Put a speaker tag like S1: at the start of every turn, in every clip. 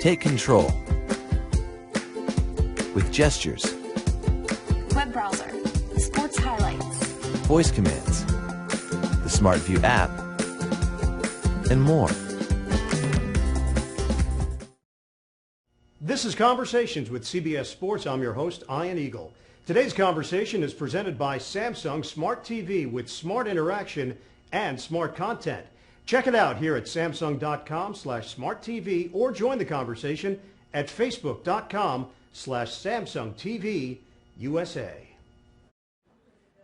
S1: Take control with gestures,
S2: web browser, sports highlights,
S1: voice commands, the SmartView app, and more.
S3: This is Conversations with CBS Sports. I'm your host, Ian Eagle. Today's conversation is presented by Samsung Smart TV with smart interaction and smart content. Check it out here at samsung.com/smarttv or join the conversation at facebook.com/SamsungTVUSA.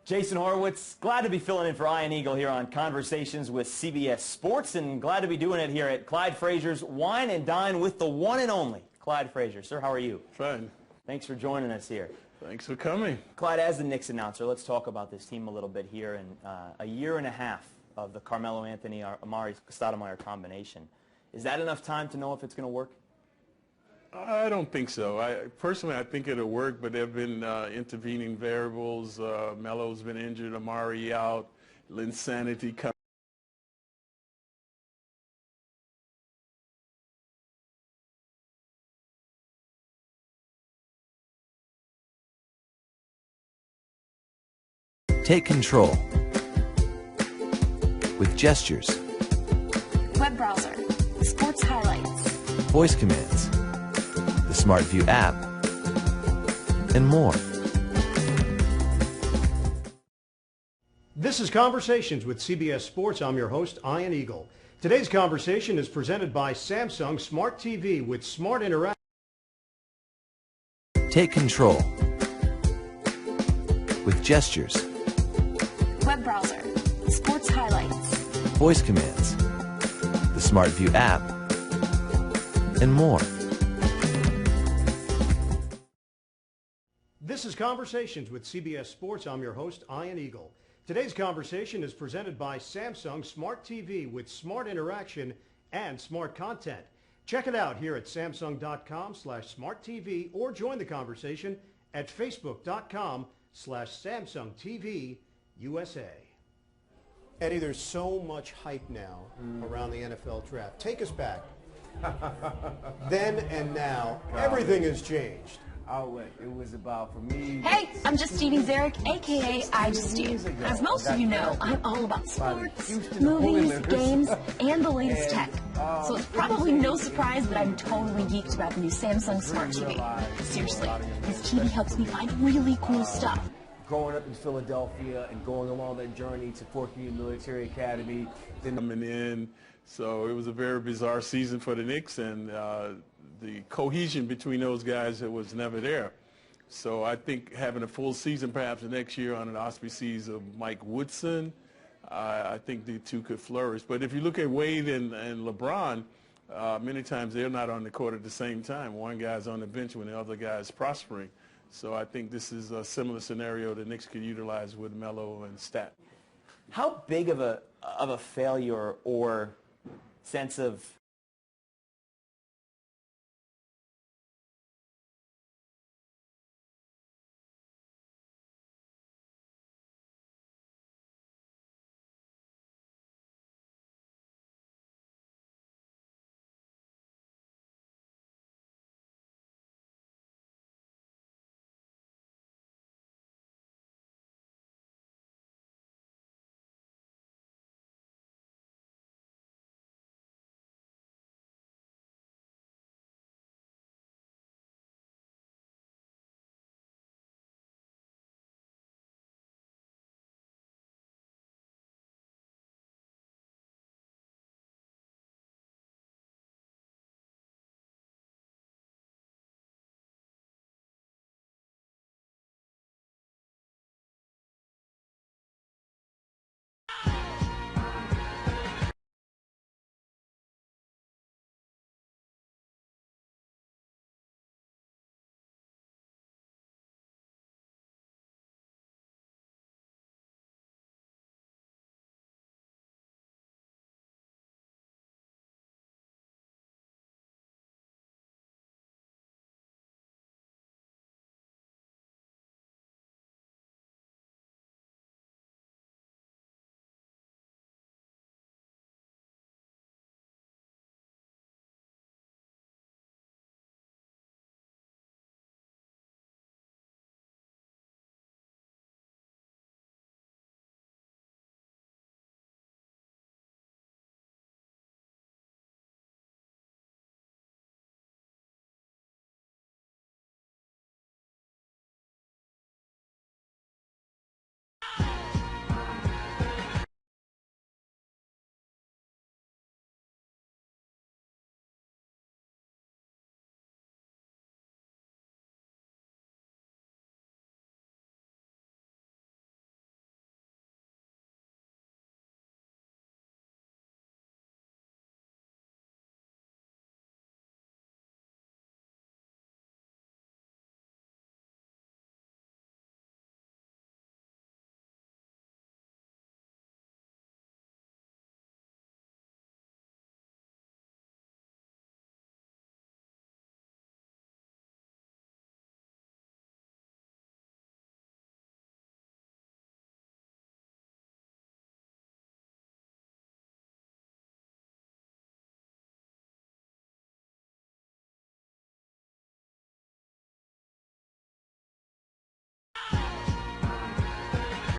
S4: Jason Horowitz, glad to be filling in for Ian Eagle here on Conversations with CBS Sports, and glad to be doing it here at Clyde Frazier's Wine and Dine with the one and only Clyde Frazier. Sir, how are you?
S5: Fine.
S4: Thanks for joining us here.
S5: Thanks for coming.
S4: Clyde, as the Knicks announcer, let's talk about this team a little bit here. And a year and a half of the Carmelo Anthony, Amari Stoudemire combination. Is that enough time to know if it's going to work?
S5: I don't think so. Personally, I think it'll work, but there have been intervening variables. Melo's been injured, Amari out, Linsanity coming.
S1: Take control with gestures,
S2: web browser, sports highlights,
S1: voice commands, the SmartView app, and more.
S3: This is Conversations with CBS Sports. I'm your host, Ian Eagle. Today's conversation is presented by Samsung Smart TV with smart interaction.
S1: Take control with gestures,
S2: web browser, sports highlights,
S1: voice commands, the SmartView app, and more.
S3: This is Conversations with CBS Sports. I'm your host, Ian Eagle. Today's conversation is presented by Samsung Smart TV with smart interaction and smart content. Check it out here at samsung.com/smarttv or join the conversation at facebook.com/SamsungTVUSA. Eddie, there's so much hype now around the NFL draft. Take us back. Then and now, everything has changed.
S6: It was about, for me...
S2: Hey, I'm Justine Zarek, a.k.a. I Justine. As most of you know, I'm all about sports, movies, games, and the latest tech. So it's probably no surprise that I'm totally geeked about the new Samsung Smart TV. Seriously, this TV helps me find really cool stuff.
S6: Growing up in Philadelphia and going along that journey to Fort Union Military Academy.
S5: Then coming in, so it was a very bizarre season for the Knicks, and the cohesion between those guys was never there. So I think having a full season perhaps the next year under the auspices of Mike Woodson, I think the two could flourish. But if you look at Wade and LeBron, many times they're not on the court at the same time. One guy's on the bench when the other guy is prospering. So I think this is a similar scenario the Knicks could utilize with Melo and Stat.
S4: How big of a failure or sense of